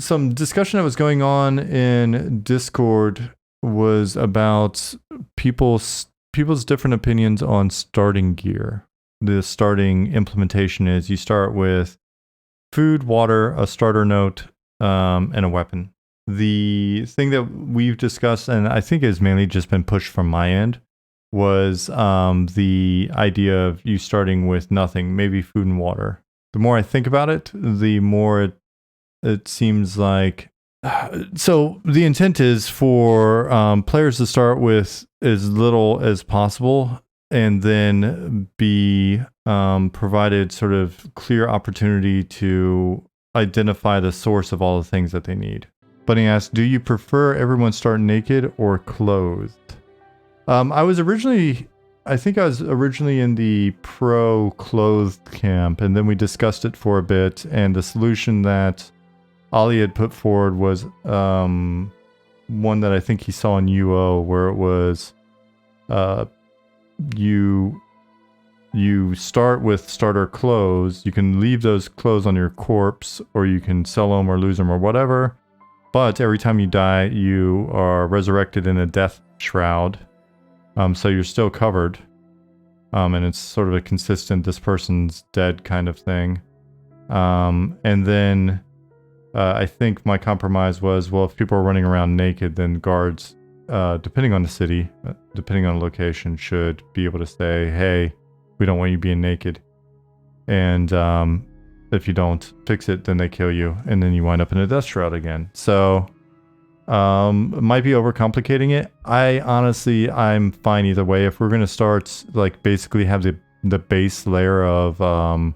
some discussion that was going on in Discord was about people's different opinions on starting gear. The starting implementation is you start with food, water, a starter note, and a weapon. The thing that we've discussed, and I think has mainly just been pushed from my end, was the idea of you starting with nothing, maybe food and water. The more I think about it, the more it seems like. So the intent is for players to start with as little as possible and then be provided sort of clear opportunity to identify the source of all the things that they need. Bunny asks, do you prefer everyone start naked or clothed? I think I was originally in the pro clothed camp, and then we discussed it for a bit, and the solution that Ollie had put forward was one that I think he saw in UO, where it was you start with starter clothes. You can leave those clothes on your corpse, or you can sell them or lose them or whatever. But every time you die, you are resurrected in a death shroud. So you're still covered. And it's sort of a consistent, this person's dead kind of thing. And then I think my compromise was, well, if people are running around naked, then guards, depending on the city, depending on the location, should be able to say, hey, we don't want you being naked. And if you don't fix it, then they kill you, and then you wind up in a death shroud again. So it might be overcomplicating it. I'm fine either way. If we're going to start, like, basically have the base layer of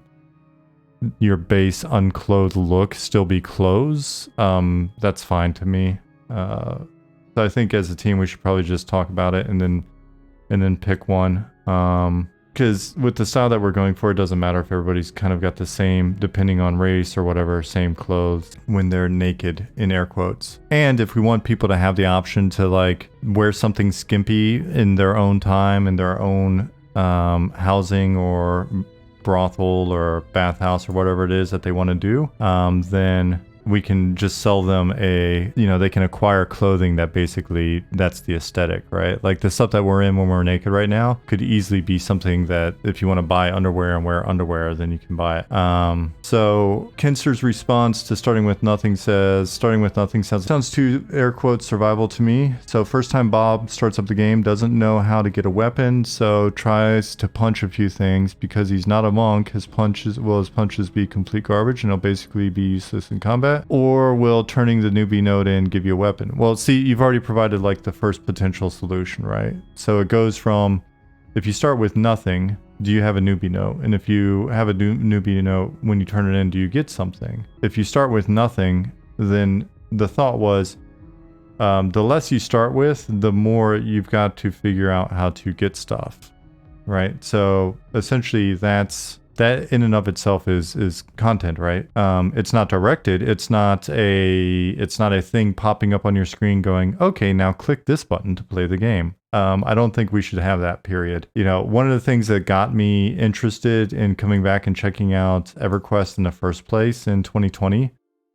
your base unclothed look still be clothes, that's fine to me. So I think as a team we should probably just talk about it and then pick one. Because with the style that we're going for, it doesn't matter if everybody's kind of got the same, depending on race or whatever, same clothes when they're naked, in air quotes. And if we want people to have the option to, like, wear something skimpy in their own time, in their own housing or brothel or bathhouse or whatever it is that they want to do, then we can just sell them they can acquire clothing that basically, that's the aesthetic, right? Like the stuff that we're in when we're naked right now could easily be something that if you want to buy underwear and wear underwear, then you can buy it. So Kinster's response to starting with nothing sounds too, air quotes, survival to me. So first time Bob starts up the game, doesn't know how to get a weapon, so tries to punch a few things. Because he's not a monk, his punches be complete garbage and he'll basically be useless in combat. Or will turning the newbie node in give you a weapon? Well, see, you've already provided like the first potential solution, right? So it goes from, if you start with nothing, do you have a newbie note? And if you have a newbie note, when you turn it in, do you get something? If you start with nothing, then the thought was, the less you start with, the more you've got to figure out how to get stuff, right? So essentially that in and of itself is content, right? It's not directed. It's not a thing popping up on your screen going, okay, now click this button to play the game. I don't think we should have that, period. You know, one of the things that got me interested in coming back and checking out EverQuest in the first place in 2020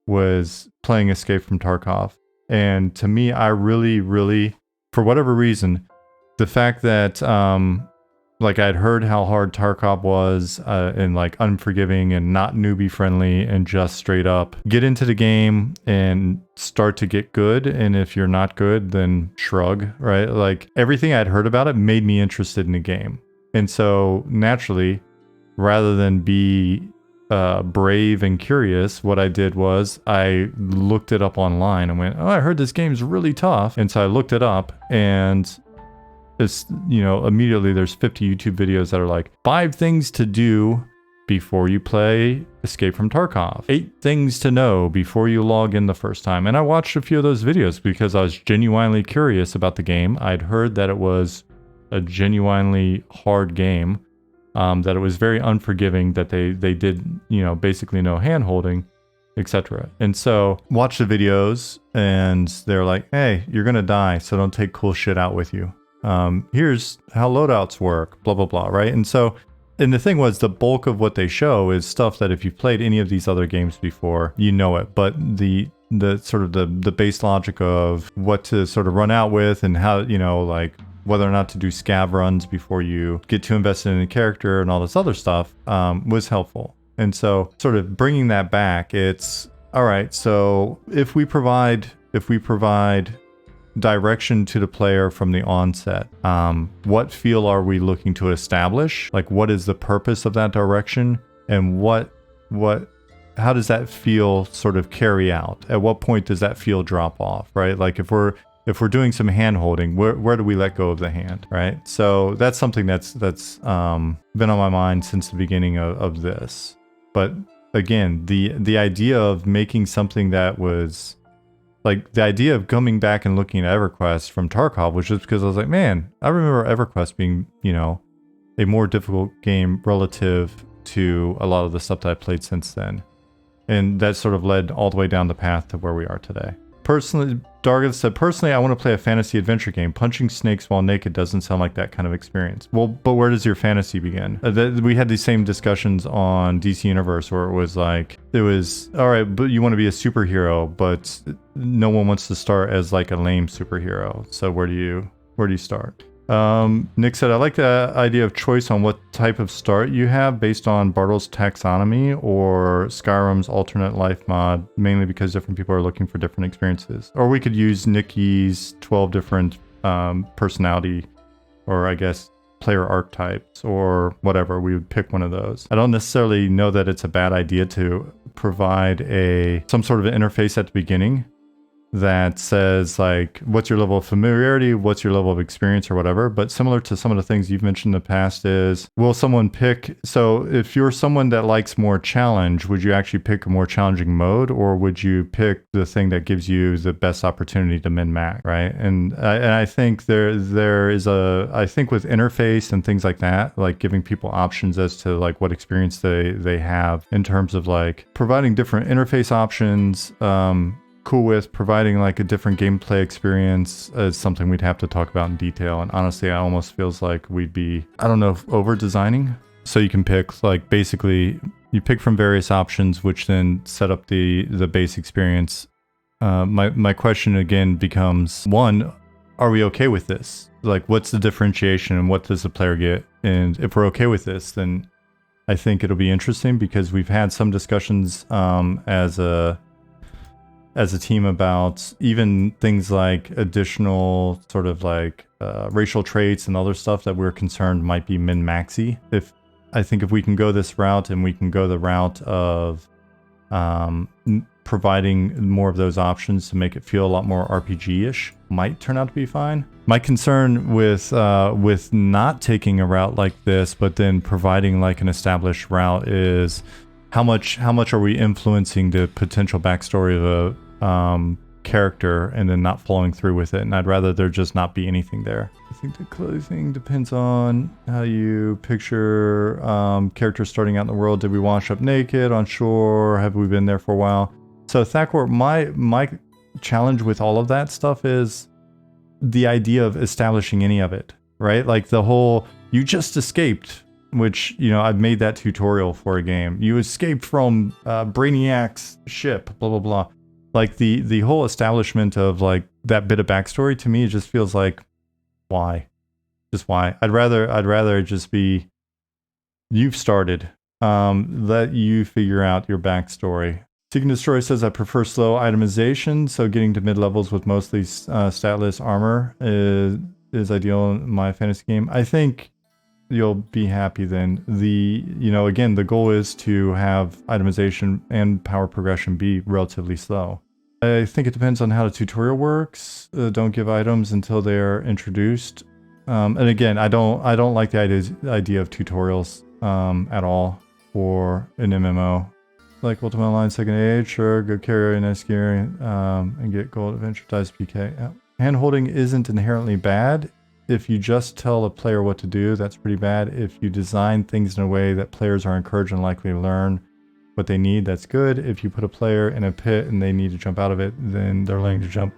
was playing Escape from Tarkov. And to me, I really, really, for whatever reason, the fact that like I'd heard how hard Tarkov was and like unforgiving and not newbie friendly, and just straight up get into the game and start to get good. And if you're not good, then shrug, right? Like everything I'd heard about it made me interested in the game. And so naturally, rather than be brave and curious, what I did was I looked it up online and went, oh, I heard this game's really tough. And so I looked it up, and it's, immediately there's 50 YouTube videos that are like 5 things to do before you play Escape from Tarkov, 8 things to know before you log in the first time. And I watched a few of those videos because I was genuinely curious about the game. I'd heard that it was a genuinely hard game, that it was very unforgiving, that they did, basically no hand holding, etc. And so watch the videos and they're like, hey, you're gonna die, so don't take cool shit out with you. Here's how loadouts work, blah, blah, blah, right? And so And the thing was, the bulk of what they show is stuff that if you've played any of these other games before, you know it. But the sort of the base logic of what to sort of run out with and how, you know, like whether or not to do scav runs before you get too invested in a character and all this other stuff was helpful. And so sort of bringing that back, it's all right. So if we provide direction to the player from the onset, what feel are we looking to establish? Like, what is the purpose of that direction, and how does that feel sort of carry out? At what point does that feel drop off, right? Like if we're doing some hand holding, where do we let go of the hand, right? So that's something that's been on my mind since the beginning of this. But again, the idea of making something that was like, the idea of coming back and looking at EverQuest from Tarkov was just because I was like, man, I remember EverQuest being, you know, a more difficult game relative to a lot of the stuff that I played since then. And that sort of led all the way down the path to where we are today. Personally, Dargath said, personally, I want to play a fantasy adventure game. Punching snakes while naked doesn't sound like that kind of experience. Well, but where does your fantasy begin? We had these same discussions on DC Universe where it was like, all right, but you want to be a superhero, but no one wants to start as like a lame superhero. So where do you start? Nick said, I like the idea of choice on what type of start you have based on Bartle's taxonomy or Skyrim's alternate life mod, mainly because different people are looking for different experiences. Or we could use Nikki's 12 different personality, or I guess player archetypes, or whatever. We would pick one of those. I don't necessarily know that it's a bad idea to provide some sort of interface at the beginning that says like, what's your level of familiarity, what's your level of experience or whatever. But similar to some of the things you've mentioned in the past is, will someone pick, so if you're someone that likes more challenge, would you actually pick a more challenging mode, or would you pick the thing that gives you the best opportunity to min-max, right? And I think there is I think with interface and things like that, like giving people options as to like what experience they have in terms of like providing different interface options, cool with providing like a different gameplay experience is something we'd have to talk about in detail. And honestly, it almost feels like we'd be, I don't know, over designing. So you can pick, like, basically you pick from various options, which then set up the base experience. My question again becomes, one, are we okay with this? Like, what's the differentiation and what does the player get? And if we're okay with this, then I think it'll be interesting, because we've had some discussions as a team about even things like additional sort of like racial traits and other stuff that we're concerned might be min-maxy. I think if we can go this route, and we can go the route of providing more of those options to make it feel a lot more RPG-ish, might turn out to be fine. My concern with not taking a route like this, but then providing like an established route, is how much are we influencing the potential backstory of a character and then not following through with it. And I'd rather there just not be anything there. I think the clothing depends on how you picture characters starting out in the world. Did we wash up naked on shore? Have we been there for a while? So Thakor, my challenge with all of that stuff is the idea of establishing any of it, right? Like the whole, you just escaped, which, you know, I've made that tutorial for a game. You escaped from Brainiac's ship, blah, blah, blah. Like the whole establishment of like that bit of backstory, to me, it just feels like, why? Just why? I'd rather just be, you've started. Let you figure out your backstory. Seek and Destroy says, I prefer slow itemization, so getting to mid-levels with mostly statless armor is ideal in my fantasy game. I think you'll be happy then. Again, the goal is to have itemization and power progression be relatively slow. I think it depends on how the tutorial works. Don't give items until they're introduced. And again, I don't like the idea of tutorials at all for an MMO. Like Ultimate Online Second Age, sure, go carry a nice gear and get gold adventure dice PK. Yeah. Hand-holding isn't inherently bad. If you just tell a player what to do, that's pretty bad. If you design things in a way that players are encouraged and likely to learn what they need, that's good. If you put a player in a pit and they need to jump out of it, then they're learning to jump.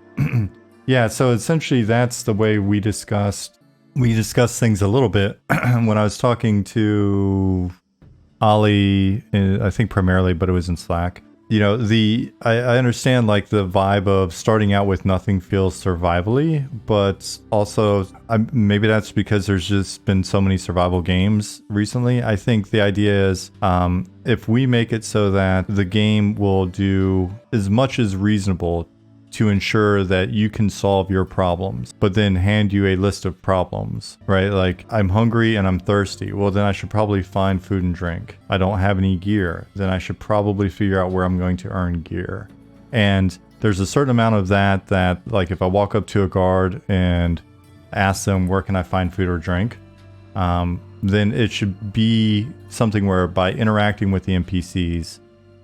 Yeah, so essentially that's the way we discussed we discussed things a little bit when I was talking to Ollie, I think primarily, but it was in Slack. You know, I understand like the vibe of starting out with nothing feels survivally, but also maybe that's because there's just been so many survival games recently. I think the idea is if we make it so that the game will do as much as reasonable to ensure that you can solve your problems, but then hand you a list of problems, right? Like, I'm hungry and I'm thirsty. Well, then I should probably find food and drink. I don't have any gear. Then I should probably figure out where I'm going to earn gear. And there's a certain amount of that, like, if I walk up to a guard and ask them, where can I find food or drink? Then it should be something where by interacting with the NPCs,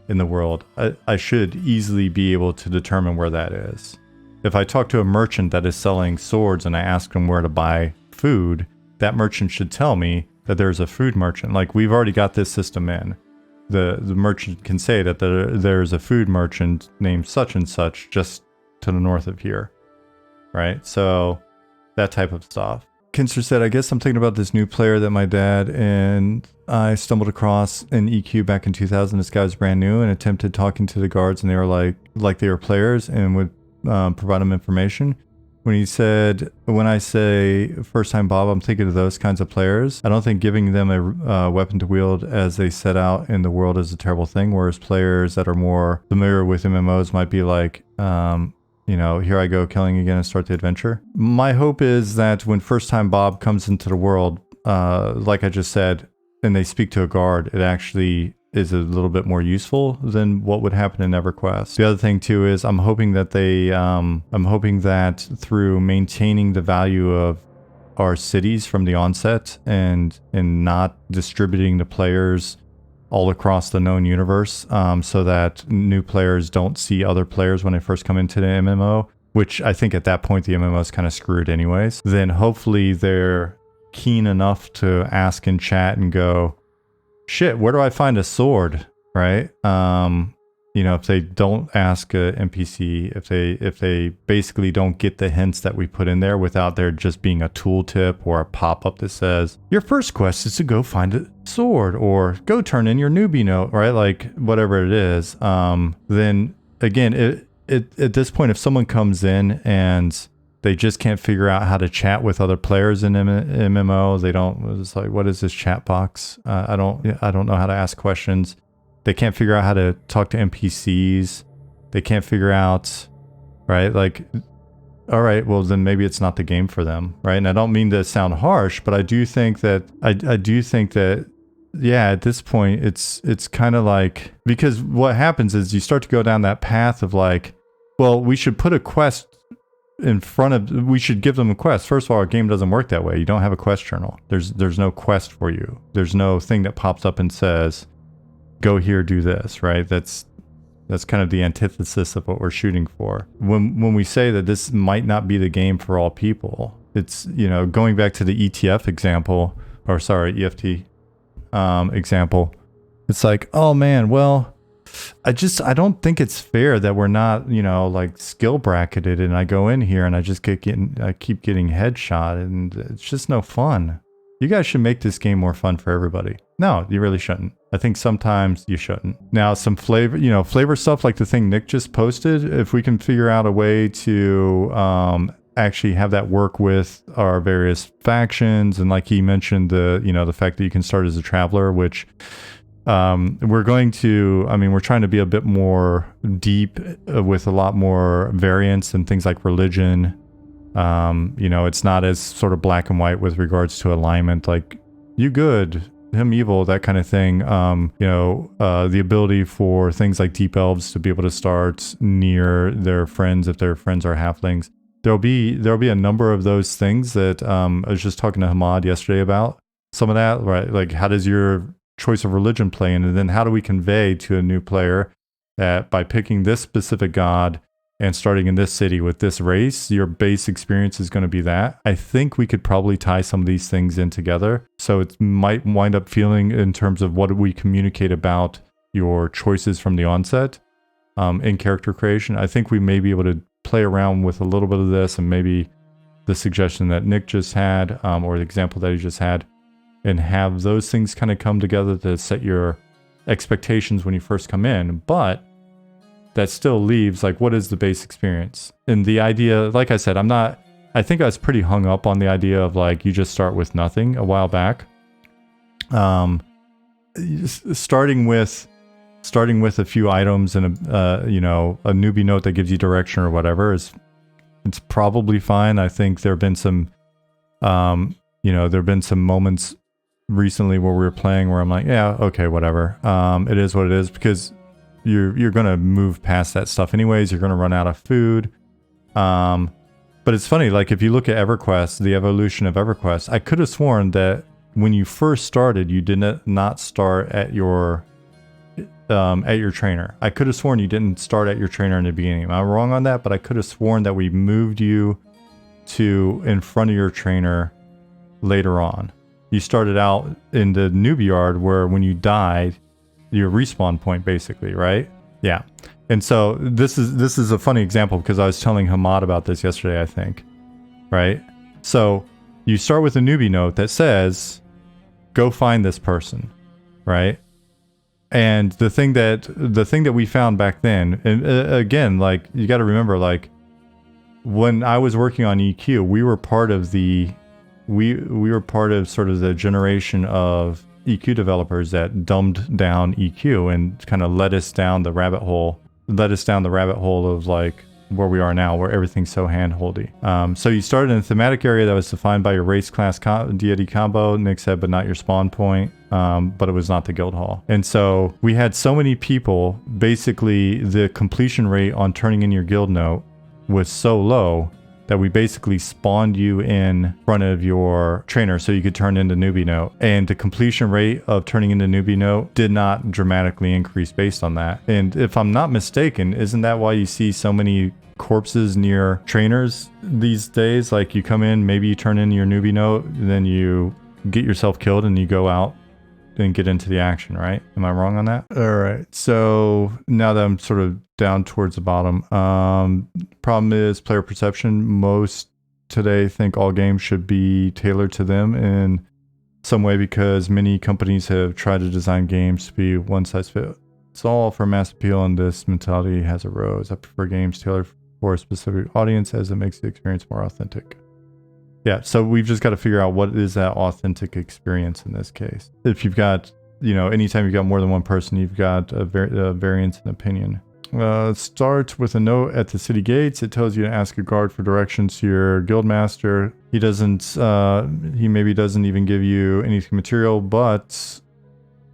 in the world, I should easily be able to determine where that is. If I talk to a merchant that is selling swords and I ask him where to buy food, that merchant should tell me that there's a food merchant. Like, we've already got this system in. The merchant can say that there's a food merchant named such and such just to the north of here, right? So that type of stuff. Kinster said, I guess I'm thinking about this new player that my dad and I stumbled across in EQ back in 2000. This guy was brand new and attempted talking to the guards, and they were like they were players and would provide them information. When he said, when I say first time Bob, I'm thinking of those kinds of players. I don't think giving them a weapon to wield as they set out in the world is a terrible thing, whereas players that are more familiar with MMOs might be like, you know, here I go killing again and start the adventure. My hope is that when first time Bob comes into the world, like I just said, and they speak to a guard, it actually is a little bit more useful than what would happen in EverQuest. The other thing too is I'm hoping that through maintaining the value of our cities from the onset and not distributing the players all across the known universe, so that new players don't see other players when they first come into the MMO, which I think at that point the MMO is kind of screwed anyways. Then hopefully they're keen enough to ask in chat and go, shit, where do I find a sword, right? You know, if they don't ask a NPC, if they basically don't get the hints that we put in there without there just being a tooltip or a pop-up that says, your first quest is to go find a sword or go turn in your newbie note, right? Like whatever it is. Then again, at this point, if someone comes in and they just can't figure out how to chat with other players in MMO, they don't, it's like, what is this chat box? I don't know how to ask questions. They can't figure out how to talk to NPCs. They can't figure out, right? Like, all right, well then maybe it's not the game for them, right? And I don't mean to sound harsh, but I do think that yeah, at this point it's kind of like, because what happens is you start to go down that path of like, well, we should put a quest in front of, we should give them a quest. First of all, our game doesn't work that way. You don't have a quest journal. There's no quest for you. There's no thing that pops up and says, go here, do this, right? That's kind of the antithesis of what we're shooting for. When we say that this might not be the game for all people, it's, you know, going back to the ETF example, or sorry, EFT example, it's like, oh man, well, I don't think it's fair that we're not, you know, like skill bracketed and I go in here and I just keep getting headshot and it's just no fun. You guys should make this game more fun for everybody. No, you really shouldn't. I think sometimes you shouldn't. Now, some flavor stuff like the thing Nick just posted, if we can figure out a way to actually have that work with our various factions, and like he mentioned, the fact that you can start as a traveler, which we're trying to be a bit more deep with a lot more variance and things like religion. It's not as sort of black and white with regards to alignment, like you good, him evil, that kind of thing. The ability for things like deep elves to be able to start near their friends if their friends are halflings. There'll be a number of those things that I was just talking to Hamad yesterday about some of that, right? Like, how does your choice of religion play in? And then how do we convey to a new player that by picking this specific god and starting in this city with this race, your base experience is going to be that? I think we could probably tie some of these things in together. So it might wind up feeling, in terms of what we communicate about your choices from the onset in character creation, I think we may be able to play around with a little bit of this and maybe the suggestion that Nick just had, or the example that he just had, and have those things kind of come together to set your expectations when you first come in. But that still leaves, like, what is the base experience? And the idea, like I said, I think I was pretty hung up on the idea of, like, you just start with nothing a while back. Starting with a few items and a newbie note that gives you direction or whatever it's probably fine. I think there have been some moments recently where we were playing where I'm like, yeah, okay, whatever. It is what it is, because you're gonna move past that stuff anyways. You're gonna run out of food. But it's funny, like, if you look at EverQuest, the evolution of EverQuest, I could have sworn that when you first started, you did not start at your trainer. I could have sworn you didn't start at your trainer in the beginning. Am I wrong on that? But I could have sworn that we moved you to in front of your trainer later on. You started out in the newbie yard where when you died, your respawn point basically, right? Yeah. And so this is a funny example because I was telling Hamad about this yesterday, I think. Right? So you start with a newbie note that says, go find this person, right? And the thing that we found back then, and again, like, you got to remember, like, when I was working on EQ, we were part of sort of the generation of EQ developers that dumbed down EQ and kind of led us down the rabbit hole of, like, where we are now, where everything's so hand-holdy. So you started in a thematic area that was defined by your race, class, deity combo, Nick said, but not your spawn point, but it was not the guild hall. And so we had so many people, basically the completion rate on turning in your guild note was so low that we basically spawned you in front of your trainer so you could turn into newbie note. And the completion rate of turning into newbie note did not dramatically increase based on that. And if I'm not mistaken, isn't that why you see so many corpses near trainers these days? Like, you come in, maybe you turn in your newbie note, then you get yourself killed and you go out and get into the action, right? Am I wrong on that? All right. So now that I'm sort of down towards the bottom, problem is player perception. Most today think all games should be tailored to them in some way because many companies have tried to design games to be one size fits all for mass appeal, and this mentality has arose. I prefer games tailored for a specific audience as it makes the experience more authentic. Yeah, so we've just got to figure out what is that authentic experience in this case. If you've got, anytime you've got more than one person, you've got a variance in opinion. Start with a note at the city gates. It tells you to ask a guard for directions to your guildmaster. He maybe doesn't even give you anything material, but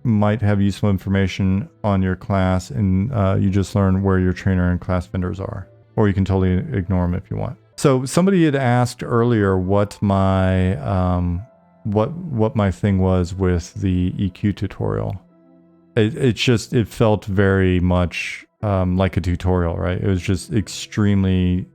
might have useful information on your class, and you just learn where your trainer and class vendors are. Or you can totally ignore them if you want. So somebody had asked earlier what my what my thing was with the EQ tutorial. It felt very much like a tutorial, right? It was just extremely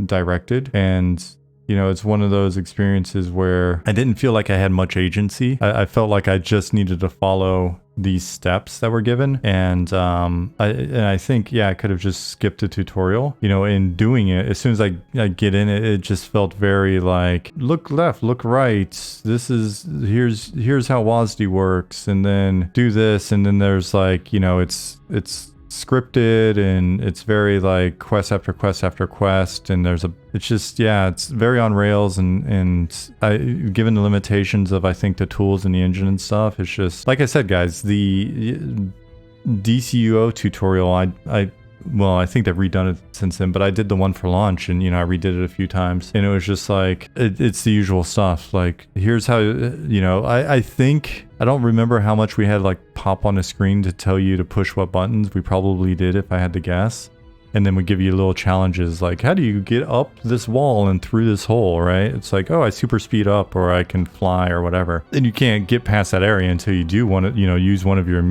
directed, and it's one of those experiences where I didn't feel like I had much agency. I felt like I just needed to follow these steps that were given, and I think, I could have just skipped the tutorial. In doing it, as soon as I get in it, it just felt very like, look left, look right. Here's how WASD works, and then do this, and then there's like, it's scripted, and it's very like quest after quest after quest, and it's very on rails, and given the limitations of, I think, the tools and the engine and stuff, it's just, like I said, guys, the Dcuo tutorial, I think they've redone it since then, but I did the one for launch, and I redid it a few times, and it was just like, it's the usual stuff. Like, here's how, I think, I don't remember how much we had like pop on the screen to tell you to push what buttons. We probably did, if I had to guess. And then we give you little challenges like, how do you get up this wall and through this hole, right? It's like, oh, I super speed up, or I can fly, or whatever. And you can't get past that area until you do want to, use one of your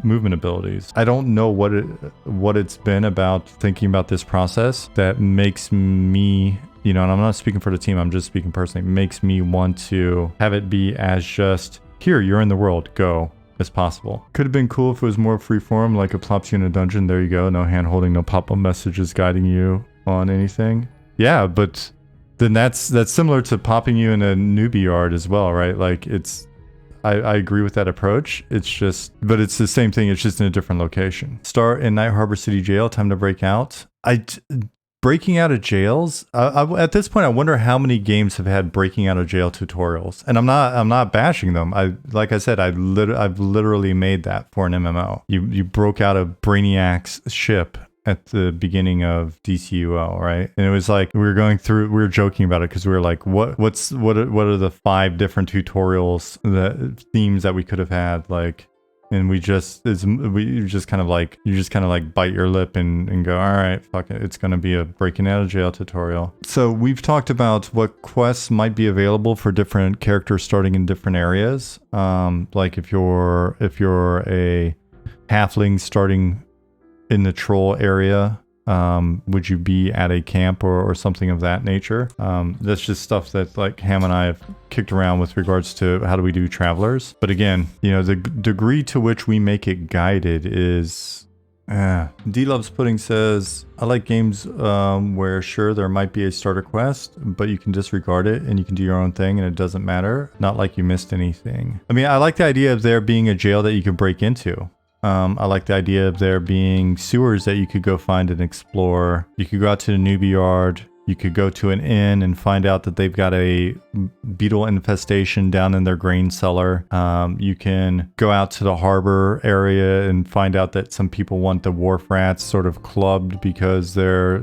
movement abilities. I don't know what it's been about thinking about this process that makes me, and I'm not speaking for the team, I'm just speaking personally, makes me want to have it be as just, here, you're in the world, go, as possible. Could have been cool if it was more freeform, like it plops you in a dungeon, there you go, no hand holding, no pop-up messages guiding you on anything. Yeah, but then that's similar to popping you in a newbie yard as well, right? Like I agree with that approach. It's just, but it's the same thing. It's just in a different location. Start in Night Harbor City Jail. Time to break out. Breaking out of jails. At this point, I wonder how many games have had breaking out of jail tutorials. And I'm not bashing them. Like I said, I've literally made that for an MMO. You broke out of Brainiac's ship at the beginning of Dcuo, right? And it was like we were joking about it because we were like, what are the 5 different tutorials, themes that we could have had, like, and you just kind of like bite your lip and go, all right, fuck it, it's gonna be a breaking out of jail tutorial. So we've talked about what quests might be available for different characters starting in different areas. Like if you're a halfling starting in the troll area, would you be at a camp or something of that nature? That's just stuff that like Ham and I have kicked around with regards to how do we do travelers. But again, the degree to which we make it guided is D Loves Pudding says, I like games where sure there might be a starter quest, but you can disregard it and you can do your own thing and it doesn't matter. Not like you missed anything. I mean, I like the idea of there being a jail that you can break into. I like the idea of there being sewers that you could go find and explore. You could go out to the newbie yard. You could go to an inn and find out that they've got a beetle infestation down in their grain cellar. You can go out to the harbor area and find out that some people want the wharf rats sort of clubbed because they're,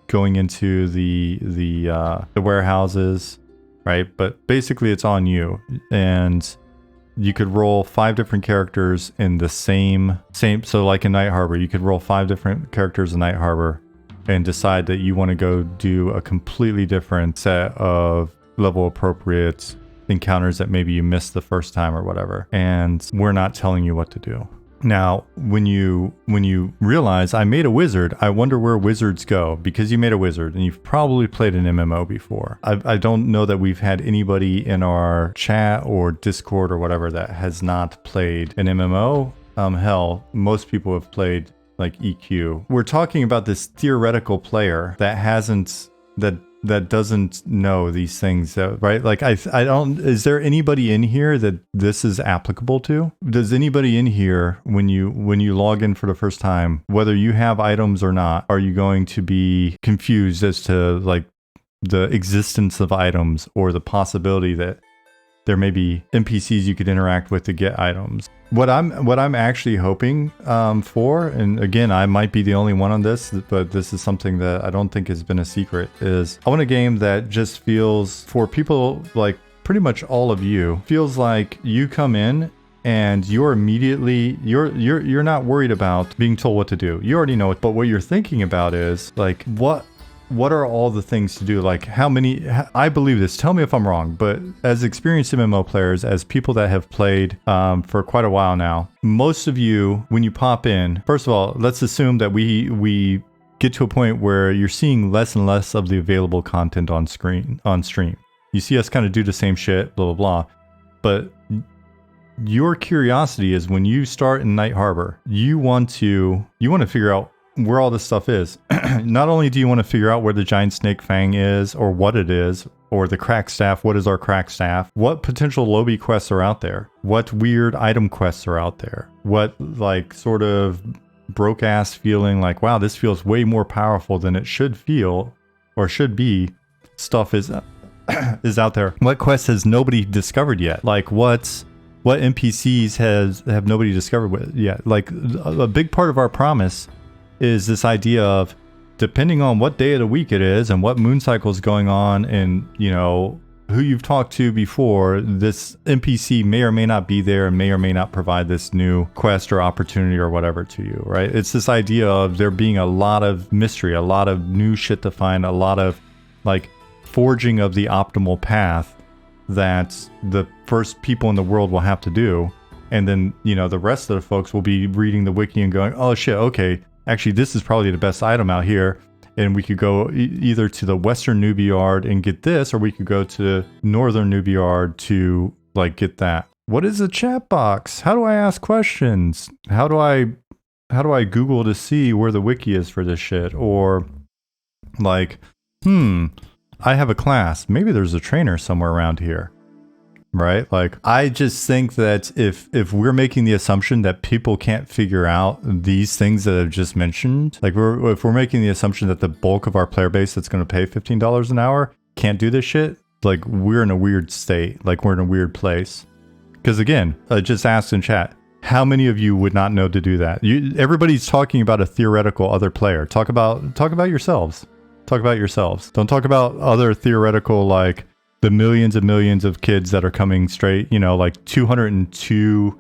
going into the warehouses, right? But basically it's on you. And you could roll 5 different characters in the same, so like in Night Harbor, you could roll 5 different characters in Night Harbor and decide that you want to go do a completely different set of level appropriate encounters that maybe you missed the first time or whatever. And we're not telling you what to do. Now, when you realize I made a wizard, I wonder where wizards go, because you made a wizard and you've probably played an MMO before. I don't know that we've had anybody in our chat or Discord or whatever that has not played an MMO. Hell, most people have played like EQ. We're talking about this theoretical player that doesn't know these things, right? Like I don't, is there anybody in here that this is applicable to? Does anybody in here, when you log in for the first time, whether you have items or not, are you going to be confused as to like the existence of items or the possibility that there may be NPCs you could interact with to get items? What I'm actually hoping for, and again, I might be the only one on this, but this is something that I don't think has been a secret, is I want a game that just feels, for people like pretty much all of you, feels like you come in and you're immediately, you're not worried about being told what to do. You already know it, but what you're thinking about is like, what are all the things to do? Like how many, I believe this, tell me if I'm wrong, but as experienced MMO players, as people that have played for quite a while now, most of you, when you pop in, first of all, let's assume that we get to a point where you're seeing less and less of the available content on stream. You see us kind of do the same shit, blah, blah, blah. But your curiosity is when you start in Night Harbor, you want to figure out where all this stuff is. Not only do you want to figure out where the giant snake fang is or what it is, or the crack staff, what is our crack staff, what potential lobby quests are out there, what weird item quests are out there, what like sort of broke ass feeling like, wow, this feels way more powerful than it should feel or should be stuff is out there. What quest has nobody discovered yet? Like what NPCs have nobody discovered yet? Like a big part of our promise is this idea of, depending on what day of the week it is and what moon cycle is going on and, who you've talked to before, this NPC may or may not be there and may or may not provide this new quest or opportunity or whatever to you, right? It's this idea of there being a lot of mystery, a lot of new shit to find, a lot of like forging of the optimal path that the first people in the world will have to do. And then, the rest of the folks will be reading the wiki and going, oh shit, okay, actually, this is probably the best item out here, and we could go either to the Western Newbie Yard and get this, or we could go to Northern Newbie Yard to like get that. What is a chat box? How do I ask questions? How do I Google to see where the wiki is for this shit? Or like, I have a class. Maybe there's a trainer somewhere around here. Right? Like, I just think that if we're making the assumption that people can't figure out these things that I've just mentioned, like if we're making the assumption that the bulk of our player base that's going to pay $15 an hour can't do this shit, like, we're in a weird state. Like, we're in a weird place. Because again, I just asked in chat, how many of you would not know to do that? Everybody's talking about a theoretical other player. Talk about yourselves. Talk about yourselves. Don't talk about other theoretical, like, the millions and millions of kids that are coming straight, you know, like 202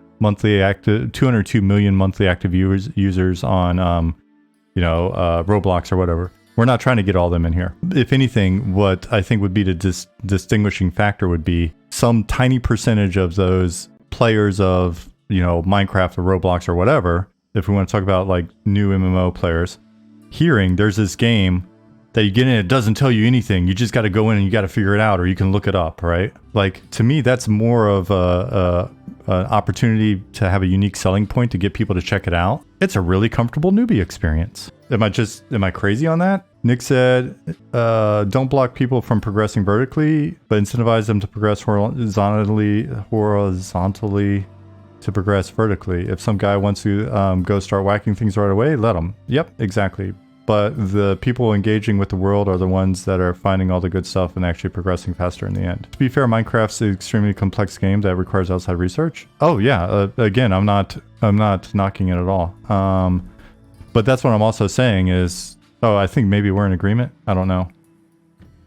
million monthly active users on, Roblox or whatever. We're not trying to get all them in here. If anything, what I think would be the distinguishing factor would be some tiny percentage of those players of, Minecraft or Roblox or whatever, if we want to talk about like new MMO players, hearing there's this game that you get in, it doesn't tell you anything. You just got to go in and you got to figure it out, or you can look it up, right? Like, to me, that's more of an opportunity to have a unique selling point to get people to check it out. It's a really comfortable newbie experience. Am I crazy on that? Nick said, don't block people from progressing vertically, but incentivize them to progress horizontally to progress vertically. If some guy wants to go start whacking things right away, let him. Yep, exactly. But the people engaging with the world are the ones that are finding all the good stuff and actually progressing faster in the end. To be fair, Minecraft's an extremely complex game that requires outside research. Oh yeah, again, I'm not knocking it at all. But that's what I'm also saying is, I think maybe we're in agreement. I don't know.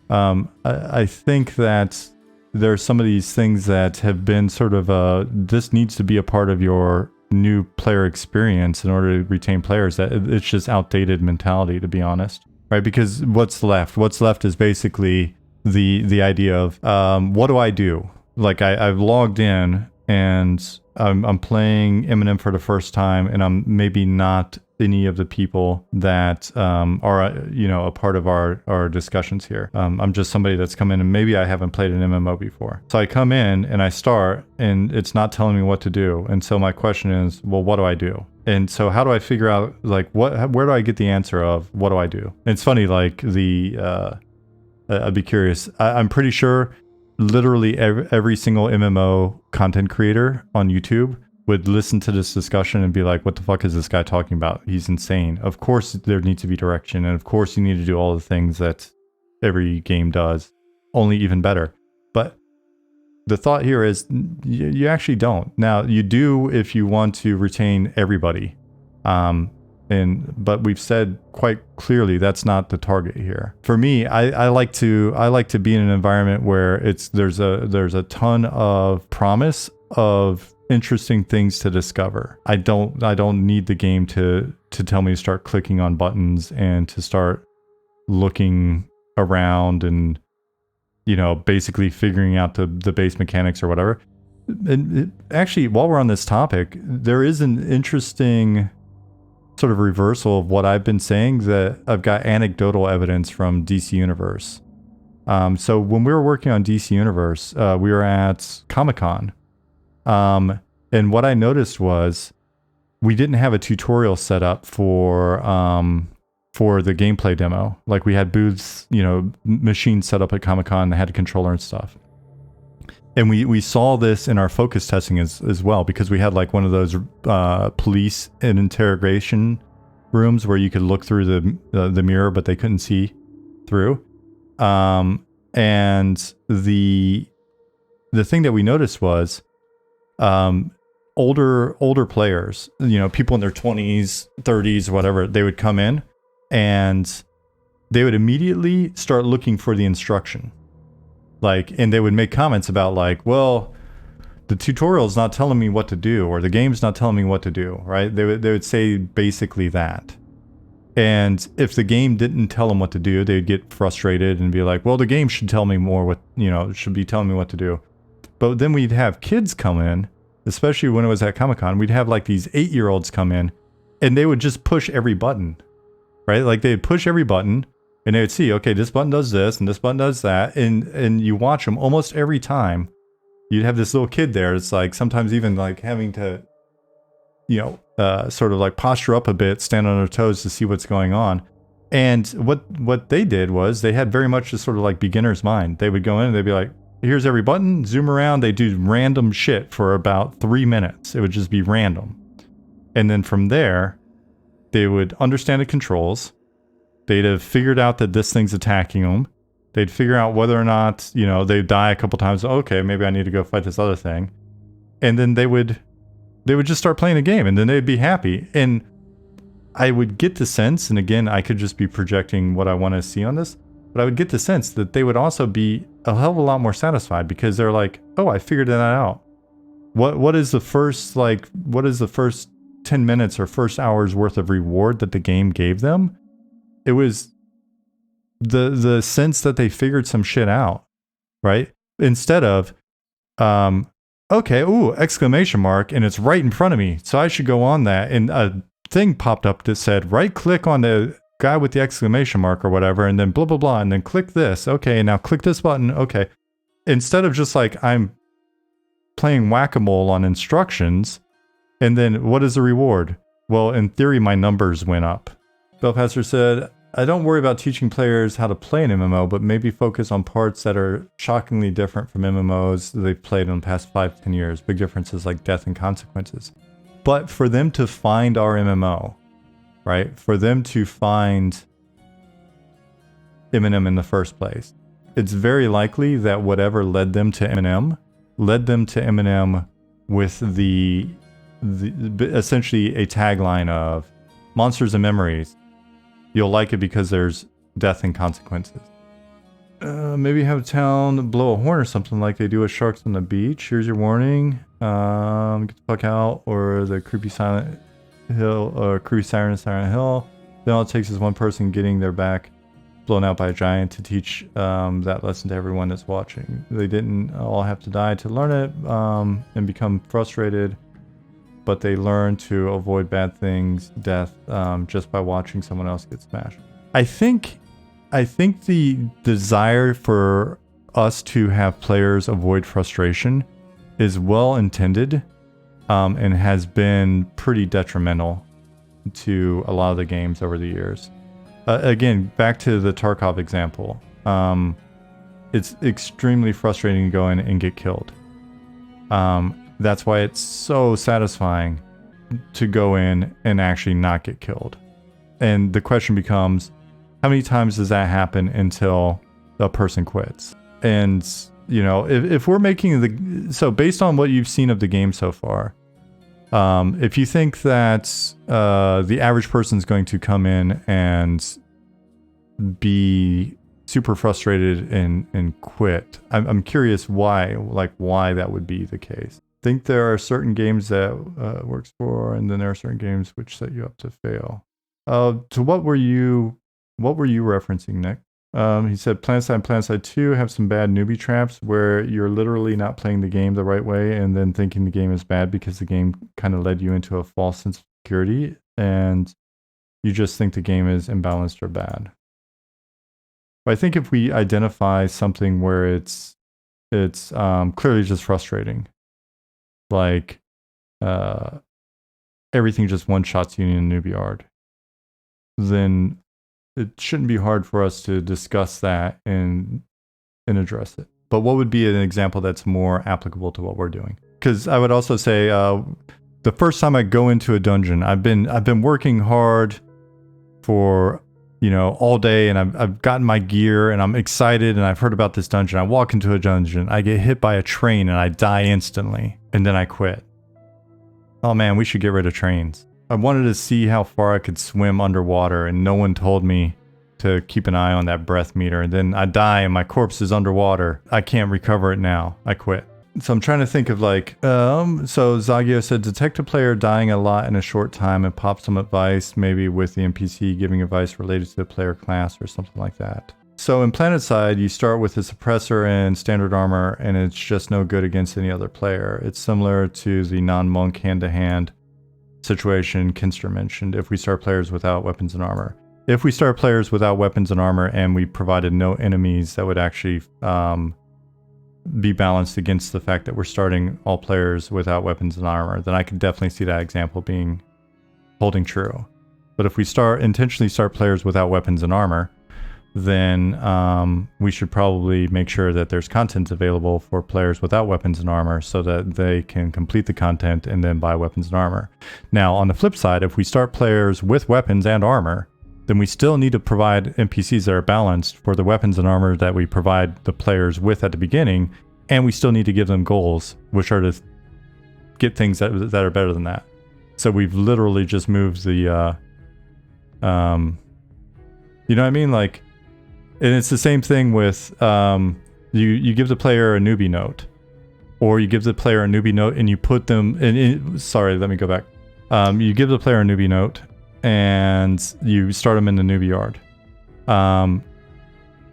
I think that there's some of these things that have been sort of this needs to be a part of your new player experience in order to retain players. That it's just outdated mentality, to be honest, right? Because what's left is basically the idea of what do I do? Like, I've logged in and I'm playing Eminem for the first time, and I'm maybe not any of the people that are a part of our discussions here. I'm just somebody that's come in and maybe I haven't played an MMO before. So I come in and I start and it's not telling me what to do. And so my question is, well, what do I do? And so how do I figure out, like, where do I get the answer of what do I do? And it's funny, like, I'd be curious. I'm pretty sure literally every single MMO content creator on YouTube would listen to this discussion and be like, what the fuck is this guy talking about? He's insane. Of course there needs to be direction, and of course you need to do all the things that every game does, only even better. But the thought here is you actually don't. Now, you do if you want to retain everybody. But we've said quite clearly that's not the target here. For me, I like to be in an environment where there's a ton of promise of interesting things to discover. I don't need the game to tell me to start clicking on buttons and to start looking around and basically figuring out the base mechanics or whatever. And actually, while we're on this topic, there is an interesting sort of reversal of what I've been saying, that I've got anecdotal evidence from DC Universe. So when we were working on DC Universe, we were at Comic-Con. And what I noticed was we didn't have a tutorial set up for the gameplay demo. Like, we had booths, machines set up at Comic-Con that had a controller and stuff. And we saw this in our focus testing as well, because we had like one of those police and interrogation rooms where you could look through the mirror, but they couldn't see through. And the thing that we noticed was older players, people in their 20s, 30s, whatever, they would come in and they would immediately start looking for the instruction. And they would make comments about like, well, the tutorial's not telling me what to do, or the game's not telling me what to do, right? They would say basically that. And if the game didn't tell them what to do, they'd get frustrated and be like, well, the game should tell me more should be telling me what to do. But then we'd have kids come in, especially when it was at Comic-Con, we'd have like these 8-year-olds come in and they would just push every button, right? Like, they'd push every button. And they would see, okay, this button does this and this button does that. And you watch them almost every time. You'd have this little kid there. It's like sometimes even like having to, sort of like posture up a bit, stand on their toes to see what's going on. And what they did was they had very much a sort of like beginner's mind. They would go in and they'd be like, here's every button, zoom around. They do random shit for about 3 minutes. It would just be random. And then from there, they would understand the controls. They'd have figured out that this thing's attacking them. They'd figure out whether or not, you know, they'd die a couple times. Okay, maybe I need to go fight this other thing. And then they would just start playing the game, and then they'd be happy. And I would get the sense, and again, I could just be projecting what I want to see on this, but I would get the sense that they would also be a hell of a lot more satisfied because they're like, oh, I figured that out. What is the first 10 minutes or first hour's worth of reward that the game gave them? It was the sense that they figured some shit out, right? Instead of, okay, ooh, exclamation mark, and it's right in front of me, so I should go on that. And a thing popped up that said, right click on the guy with the exclamation mark or whatever, and then blah, blah, blah, and then click this. Okay, now click this button. Okay. Instead of just like, I'm playing whack-a-mole on instructions, and then what is the reward? Well, in theory, my numbers went up. Bellpasser said, I don't worry about teaching players how to play an MMO, but maybe focus on parts that are shockingly different from MMOs that they've played in the past 5-10 years. Big differences like death and consequences. But for them to find our MMO, right? For them to find M&M in the first place, it's very likely that whatever led them to M&M with the essentially a tagline of monsters and memories. You'll like it because there's death and consequences. Maybe have a town blow a horn or something like they do with sharks on the beach. Here's your warning. Get the fuck out, or the creepy silent hill, or creepy siren in Silent Hill. Then all it takes is one person getting their back blown out by a giant to teach that lesson to everyone that's watching. They didn't all have to die to learn it and become frustrated, but they learn to avoid bad things, death, just by watching someone else get smashed. I think the desire for us to have players avoid frustration is well intended and has been pretty detrimental to a lot of the games over the years. Again, back to the Tarkov example. It's extremely frustrating to go in and get killed. That's why it's so satisfying to go in and actually not get killed. And the question becomes, how many times does that happen until a person quits? And, you know, if we're making so based on what you've seen of the game so far, if you think that the average person is going to come in and be super frustrated and quit, I'm curious why that would be the case. I think there are certain games that works for, and then there are certain games which set you up to fail. So what were you referencing, Nick? He said PlanetSide and PlanetSide 2 have some bad newbie traps where you're literally not playing the game the right way and then thinking the game is bad because the game kind of led you into a false sense of security and you just think the game is imbalanced or bad. But I think if we identify something where it's clearly just frustrating, like everything just one-shots you in newbie art, then it shouldn't be hard for us to discuss that and address it. But what would be an example that's more applicable to what we're doing? Because I would also say the first time I go into a dungeon, I've been working hard for, you know, all day, and I've gotten my gear and I'm excited and I've heard about this dungeon. I walk into a dungeon, I get hit by a train and I die instantly, and then I quit. Oh man, we should get rid of trains. I wanted to see how far I could swim underwater, and no one told me to keep an eye on that breath meter. And then I die and my corpse is underwater. I can't recover it now. I quit. So I'm trying to think of like, so Zagio said, detect a player dying a lot in a short time and pop some advice, maybe with the NPC giving advice related to the player class or something like that. So in PlanetSide, you start with a suppressor and standard armor, and it's just no good against any other player. It's similar to the non-monk hand-to-hand situation Kinster mentioned. If we start players without weapons and armor, and we provided no enemies that would actually be balanced against the fact that we're starting all players without weapons and armor, then I could definitely see that example holding true. But if we intentionally start players without weapons and armor, then we should probably make sure that there's content available for players without weapons and armor so that they can complete the content and then buy weapons and armor. Now, on the flip side, if we start players with weapons and armor, then we still need to provide NPCs that are balanced for the weapons and armor that we provide the players with at the beginning, and we still need to give them goals, which are to get things that are better than that. So we've literally just moved the, you know what I mean? Like, and it's the same thing with, you give the player a newbie note, or you give the player a newbie note and you put them sorry, let me go back. You give the player a newbie note and you start them in the newbie yard.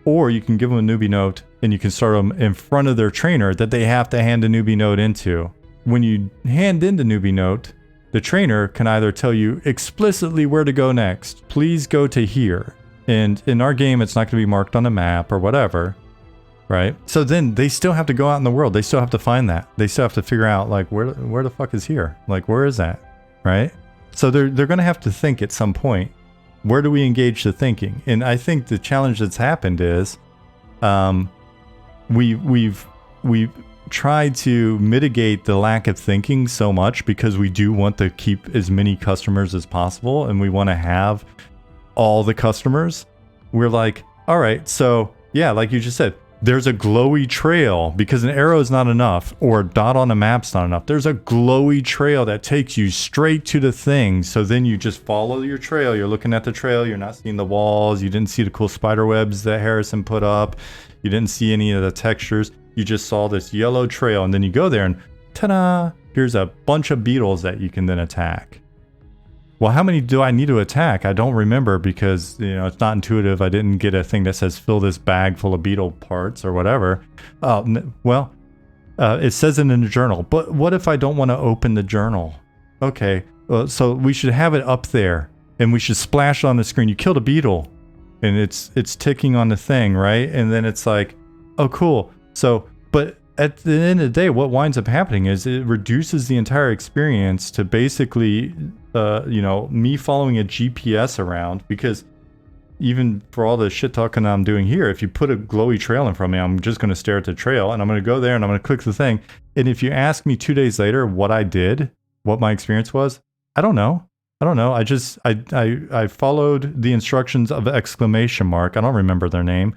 Or you can give them a newbie note and you can start them in front of their trainer that they have to hand a newbie note into. When you hand in the newbie note, the trainer can either tell you explicitly where to go next. Please go to here. And in our game, it's not going to be marked on a map or whatever, right? So then they still have to go out in the world. They still have to find that. They still have to figure out, like, where the fuck is here? Like, where is that, right? So they're going to have to think at some point, where do we engage the thinking? And I think the challenge that's happened is we've tried to mitigate the lack of thinking so much because we do want to keep as many customers as possible and we want to have all the customers. We're like, all right, so yeah, like you just said, there's a glowy trail because an arrow is not enough or a dot on a map's not enough. There's a glowy trail that takes you straight to the thing. So then you just follow your trail. You're looking at the trail. You're not seeing the walls. You didn't see the cool spider webs that Harrison put up. You didn't see any of the textures. You just saw this yellow trail, and then you go there and ta-da, here's a bunch of beetles that you can then attack. Well, how many do I need to attack? I don't remember because, you know, it's not intuitive. I didn't get a thing that says fill this bag full of beetle parts or whatever. Well, it says it in the journal, but what if I don't want to open the journal? Okay, so we should have it up there and we should splash it on the screen. You killed a beetle and it's ticking on the thing, right? And then it's like, oh, cool. So, but at the end of the day, what winds up happening is it reduces the entire experience to basically, you know, me following a GPS around, because even for all the shit talking I'm doing here, if you put a glowy trail in front of me, I'm just going to stare at the trail and I'm going to go there and I'm going to click the thing. And if you ask me 2 days later what I did, what my experience was, I don't know. I followed the instructions of exclamation mark. I don't remember their name.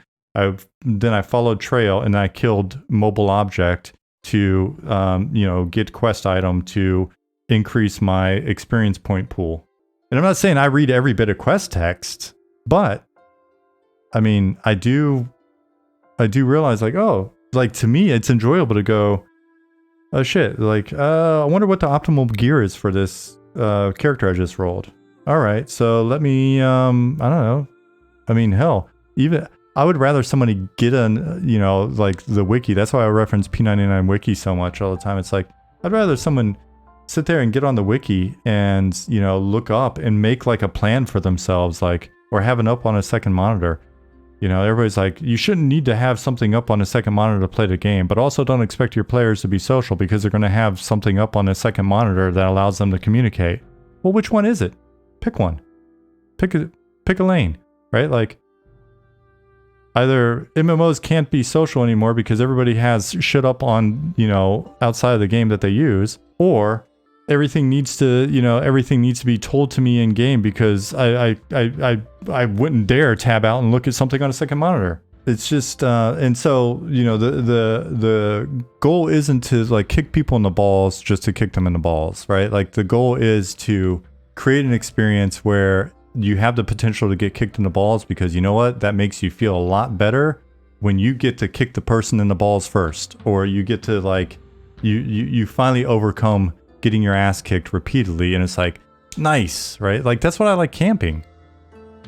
Then I followed trail and I killed mobile object to, you know, get quest item to increase my experience point pool. And I'm not saying I read every bit of quest text, but I mean, I do realize, like, oh, like to me, it's enjoyable to go, oh shit, like, I wonder what the optimal gear is for this character I just rolled. All right, so let me, I don't know. I mean, hell, even I would rather somebody get on, you know, like the wiki. That's why I reference P99 wiki so much all the time. It's like, I'd rather someone sit there and get on the wiki and, you know, look up and make like a plan for themselves, like, or have it up on a second monitor. You know, everybody's like, you shouldn't need to have something up on a second monitor to play the game, but also don't expect your players to be social because they're going to have something up on a second monitor that allows them to communicate. Well, which one is it? Pick one. Pick a lane, right? Like, either MMOs can't be social anymore because everybody has shit up on, you know, outside of the game that they use, or everything needs to be told to me in game because I wouldn't dare tab out and look at something on a second monitor. It's just and so, you know, the goal isn't to like kick people in the balls just to kick them in the balls, right? Like the goal is to create an experience where you have the potential to get kicked in the balls, because you know what? That makes you feel a lot better when you get to kick the person in the balls first, or you get to like, you finally overcome getting your ass kicked repeatedly, and it's like, nice, right? Like that's what I like camping.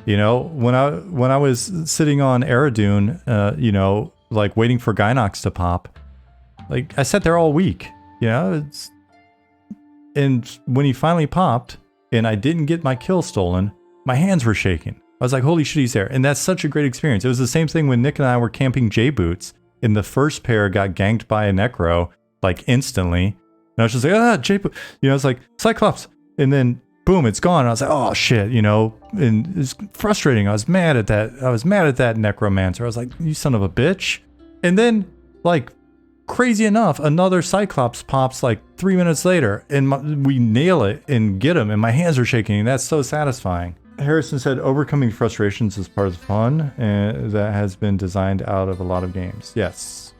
You know, when I was sitting on Aerodune, you know, like waiting for Gynox to pop, like I sat there all week, you know, and when he finally popped and I didn't get my kill stolen, my hands were shaking. I was like, holy shit, he's there. And that's such a great experience. It was the same thing when Nick and I were camping J-Boots, and the first pair got ganked by a Necro, like instantly. And I was just like, J-Boot. You know, it's like, Cyclops. And then boom, it's gone. I was like, oh shit, you know, and it's frustrating. I was mad at that necromancer. I was like, you son of a bitch. And then, like, crazy enough, another Cyclops pops like 3 minutes later, and we nail it and get him, and my hands are shaking, and that's so satisfying. Harrison said, overcoming frustrations is part of the fun, and that has been designed out of a lot of games. Yes.